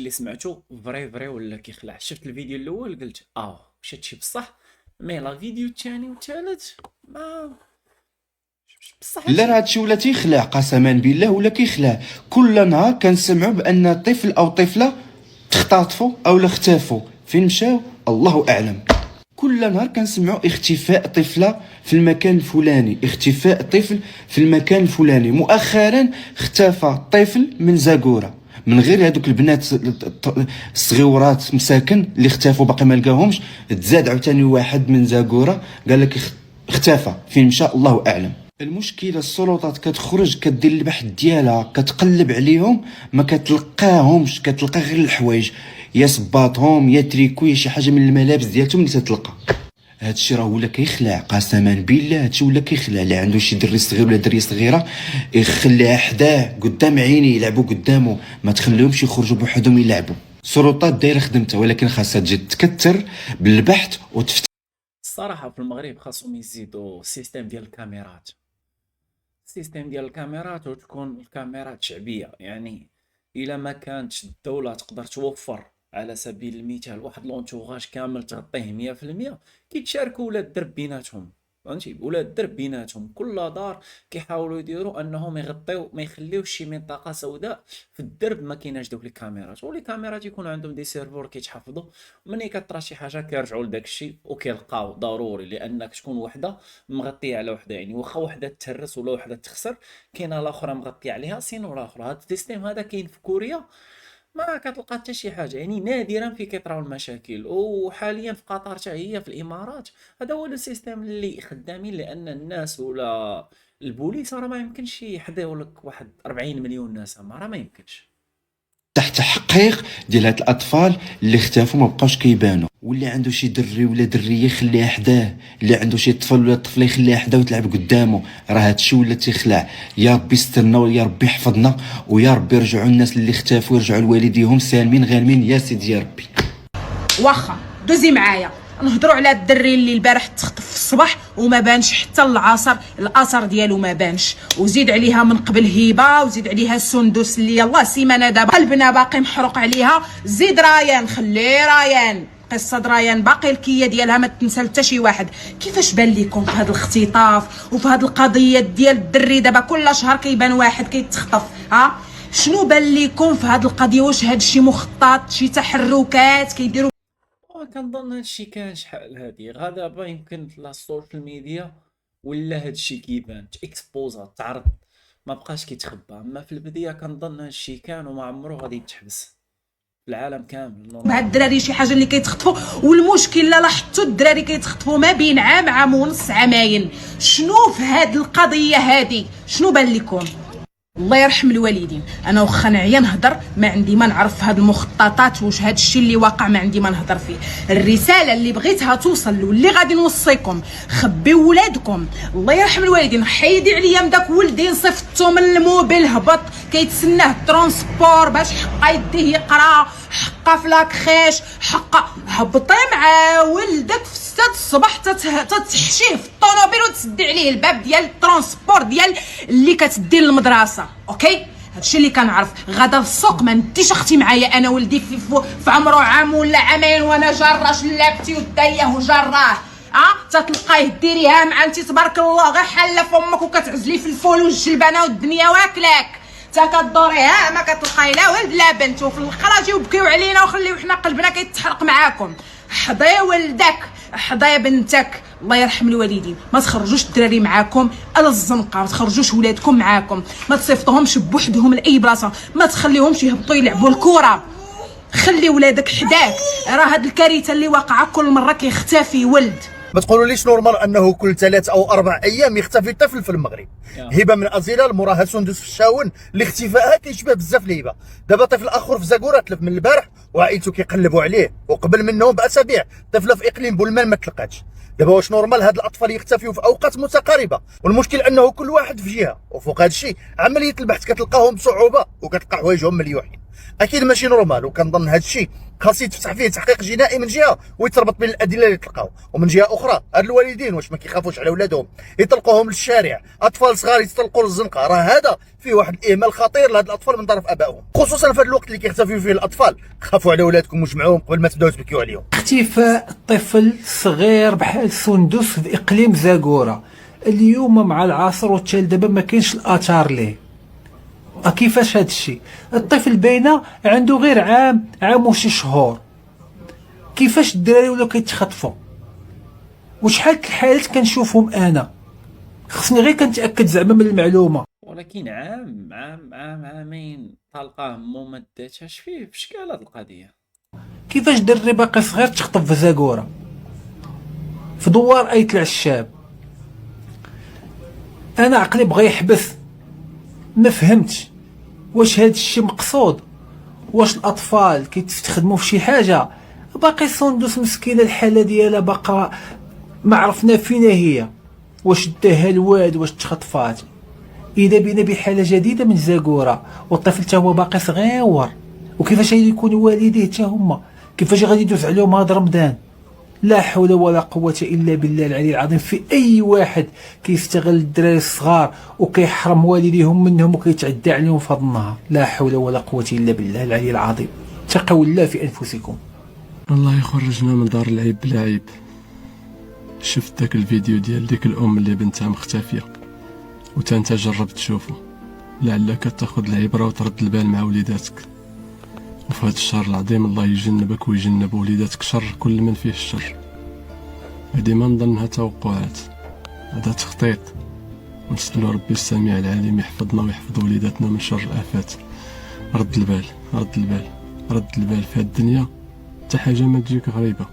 اللي سمعته فري ولا كيخلع. شفت الفيديو الاول قلت واش هادشي بصح، مي لا فيديو الثاني والثالث ما بصح لا راه هادشي. هادشي ولا تيخلع قسما بالله ولا كيخلع. كل نهار كنسمعوا بان طفل او طفله تختطفوا او اختفوا، فين مشاو الله اعلم. كل نهار كنسمعوا اختفاء طفله في المكان الفلاني، اختفاء طفل في المكان الفلاني. مؤخرا اختفى طفل من زاكوره، من غير هذوك البنات الصغيورات مساكن اللي اختفوا باقي ما لقاهمش، تزاد عاوتاني واحد من زاكوره قال لك اختفى، فين مشى الله اعلم. المشكله السلطات كتخرج كدير البحث ديالها، كتقلب عليهم ما كتلقاهمش، كتلقى غير الحوايج يا صباطهم يا تريكو يا شي حاجه من الملابس ديالتهم اللي تتلقى. هادشي راه ولا كيخلع قسما بالله، هادشي ولا كيخلع. اللي عنده شي دري صغير ولا دريه صغيره يخليها حداه قدام عيني يلعبوا قدامه، ما تخليهمش يخرجوا بوحدهم يلعبوا. السلطات دايره خدمتها، ولكن خاصها تجي تكثر بالبحث الصراحه في المغرب خاصهم يزيدوا السيستم ديال الكاميرات، السيستم ديال الكاميرات، وتكون الكاميرات شعبيه. يعني الا ما كانتش الدوله تقدر توفر على سبيل المثال واحد لونتوغاج كامل تغطيه 100%، كيتشاركوا ولاد الدرب بيناتهم، فهمتي؟ ولاد الدرب بيناتهم كل دار كيحاولوا يديروا انهم يغطيو، ما يخليوش شي منطقه سوداء في الدرب ما كايناش دوك الكاميرات. ولي كاميرات يكون عندهم دي سيرفور كيتحفظوا، ملي كطرا شي حاجه كيرجعوا لداك الشيء وكيلقاو ضروري، لانك تكون وحده مغطيه على وحده. يعني واخا وحده تهرس ولا وحده تخسر كاينه الاخرى مغطيه عليها، سينو الاخرى. هذا السيستم هذا كاين في كوريا، ما كتلقى حتى شي حاجه. يعني نادرا في كيطراو المشاكل. وحاليا في قطر حتى هي في الامارات هذا هو السيستم اللي خدامين، لان الناس ولا البوليس راه ما يمكنش يحضيو لك واحد 40 مليون ناس، راه ما يمكنش. تحت تحقيق ديال هاد الاطفال اللي اختفوا ما بقاوش كيبانوا. واللي عنده شي دري ولا دريه يخليها حداه، اللي عنده شي طفل ولا طفله يخليها حداه وتلعب قدامه. راه هادشي ولا تيخلع. يا ربي استرنا ويا ربي يحفظنا، ويا ربي يرجعوا الناس اللي اختفوا يرجعوا لوالديهم سالمين غانمين يا سيدي يا ربي. واخا دوزي معايا نهضروا على الدري اللي البارح تخطف في الصباح وما بانش حتى العصر، الاثر ديالو ما بانش. وزيد عليها من قبل هبه، وزيد عليها سندس اللي يلاه سيمانه دابا قلبنا باقي محروق عليها. زيد ريان، خلي ريان، قصه ريان باقي الكيه ديالها ما تنسى حتى شي واحد. كيفاش بان لكم في هذا الاختطاف وفي هذه القضيه ديال الدري دابا كل شهر كيبان واحد كيتخطف؟ شنو بان لكم في هذه القضيه؟ واش هذا الشيء مخطط، شي تحركات كيديروا؟ كنظن هادشي كان شحال هادي غدا دابا يمكن لا السوشيال ميديا ولا هادشي كيبان اكسبوزا تعرض، ما بقاش كيتخبى. اما في البدايه كنظن هادشي كان وما عمرو غادي يتحبس في العالم كامل. مع الدراري شي حاجه اللي كيتخطفوا. والمشكل لا لاحظتوا الدراري كيتخطفوا ما بين عام، عام ونص، عامين. شنو في هاد القضيه هادي؟ شنو بان لكم؟ الله يرحم الوالدين. انا واخا نعيا نهضر ما عندي ما نعرف في هاد المخططات، واش هاد الشيء اللي واقع ما عندي ما نهضر فيه. الرساله اللي بغيتها توصل واللي غادي نوصيكم، خبيو ولادكم. الله يرحم الوالدين، حيدي عليا من داك ولدي نصيفطو من الموبيل هبط كيتسناه الترونسبور باش حقا يديه يقرا، حقا في لاكخيش، حقا هبطي مع ولدك في 6 الصباح تتحشيه في الطوموبيل وتسدي عليه الباب ديال الترونسبور ديال اللي كتدي للمدرسه. اوكي، هادشي اللي كنعرف. غدا السوق ما نديش اختي معايا انا ولدي في عمره عام ولا عامين وانا جاره شلابتي ودايه وجراه. تتلقايه ديريها مع انت تبارك الله غير حاله فمك وكتعزلي في الفول والجلبانه والدنيا واكلاك. تا كدوريها ما كتلقاي لا ولد لا بنت، وفي الاخر اجيو بكيو علينا وخليو حنا قلبنا كيتحرق معاكم. حضي ولدك، حضي بنتك. الله يرحم الوالدين، ما تخرجوش الدراري معاكم على الزنقه، ما تخرجوش ولادكم معاكم، ما تصيفطوهمش بوحدهم لاي بلاصه، ما تخليهمش يهبطوا يلعبوا الكره. خلي ولادك حداك. راه هاد الكارثه اللي واقعه كل مره كيختفي ولد. ما تقولوليش نورمال انه كل 3 أو 4 ايام يختفي طفل في المغرب. هبه من ازيلال موراها سندس في الشاون اللي اختفائها كيشبه بزاف لهبه. دابا طفل اخر في زاكوره تلف من البارح وعائلته كيقلبوا عليه، وقبل منهم باسابيع طفله في اقليم بولمان ما تلقاتش. دابا واش نورمال هاد الاطفال يختفيوا في اوقات متقاربه؟ والمشكل انه كل واحد في جهه، وفوق هذا الشيء عمليه البحث كتلقاهم بصعوبه وكتلقى حوايجهم مليوحين. اكيد ماشي نورمال، وكنظن هذا الشيء خاص يتفتح فيه تحقيق جنائي من جهه ويتربط بين الادله اللي تلقاو، ومن جهه اخرى هاد الوالدين واش ما كيخافوش على ولادهم يطلقوهم للشارع؟ اطفال صغار يتطلقوا للزنقه، راه هذا فيه واحد الاهمال خطير لهاد الاطفال من طرف ابائهم، خصوصا في هذا الوقت اللي كيختفيو فيه الاطفال. خافوا على ولادكم وجمعوهم قبل ما تبداو تبكيو عليهم. اختفاء طفل صغير بحال سندس في اقليم زاكورا اليوم مع العصر وحتى دابا ما كاينش الاثار ليه. كيفاش هذا الشيء؟ الطفل باينه عنده غير عام وشي شهور. كيفاش الدراري ولاو كيتخطفوا؟ وشحال الحالات كنشوفهم انا، خصني غير كنتاكد زعما من المعلومه. ولكن عامين طلقه مو ما داتهاش فيه بشكال هاد القضيه. كيفاش دري باقي صغير تخطف في زاكورا في دوار ايت العشاب؟ انا عقلي بغى يحبس، ما فهمتش واش هاد الشيء مقصود، واش الاطفال كيتخدموا في شي حاجه؟ باقي سندس مسكينه الحاله ديالها باقا ما عرفنا فينا هي، واش داها الواد واش تخطفات. اذا بينا بحاله جديده من زاكورا والطفل تا هو باقي صغير، وكيفاش غادي يكونوا والديه تا هما؟ كيفاش غادي يدوز عليهم هذا رمضان؟ لا حول ولا قوة إلا بالله العلي العظيم. في أي واحد كيستغل الدراري الصغار وكيحرم والديهم منهم وكيتعدى عليهم في هذا النهار. لا حول ولا قوة إلا بالله العلي العظيم. اتقوا الله في أنفسكم. الله يخرجنا من دار العيب بلا عيب. شفت داك الفيديو ديال ديك الأم اللي بنتها مختفية وتا انت جربت تشوفه، لعلك تاخذ العبرة وترد البال مع وليداتك. وفي هذا الشهر العظيم الله يجنبك ويجنب وليداتك شر كل من فيه الشر. هذه ما نظنها توقعات، هذا تخطيط. ونسألوا ربي السميع العليم يحفظنا ويحفظ وليداتنا من شر الآفات. رد البال رد البال رد البال، في الدنيا حتى حاجة ما تجيك غريبة.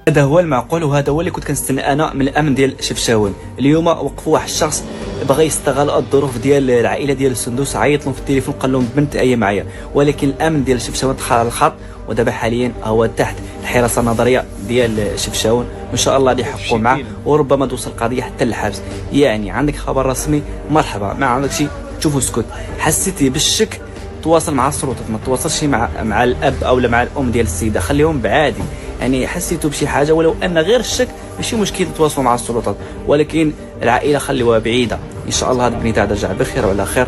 هذا هو المعقول، وهذا هو اللي كنت كنستنى انا من الامن ديال شفشاون. اليوم وقفوا واحد الشخص بغى يستغل الظروف ديال العائله ديال السندوس، عيط لهم في التليفون قال لهم بنت هي معايا، ولكن الامن ديال شفشاون دخل على الخط، ودابا حاليا هو تحت الحراسه النظريه ديال شفشاون، وان شاء الله غادي يحققوا معاه وربما توصل القضيه حتى للحبس. يعني عندك خبر رسمي مرحبا، ما عندك شي تشوفوا اسكت. حسيتي بالشك تواصل مع السلطات، ما تواصلش مع الاب او مع الام ديال السيده، خليهم بعادي. يعني حسيتوا بشي حاجه ولو ان غير الشك ماشي مشكل تواصلوا مع السلطات، ولكن العائله خليوها بعيده. ان شاء الله هذا البني تاع رجع بخير وعلى خير،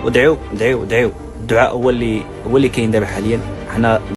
ودعوا الدعاء هو اللي كاين دابا حاليا. حنا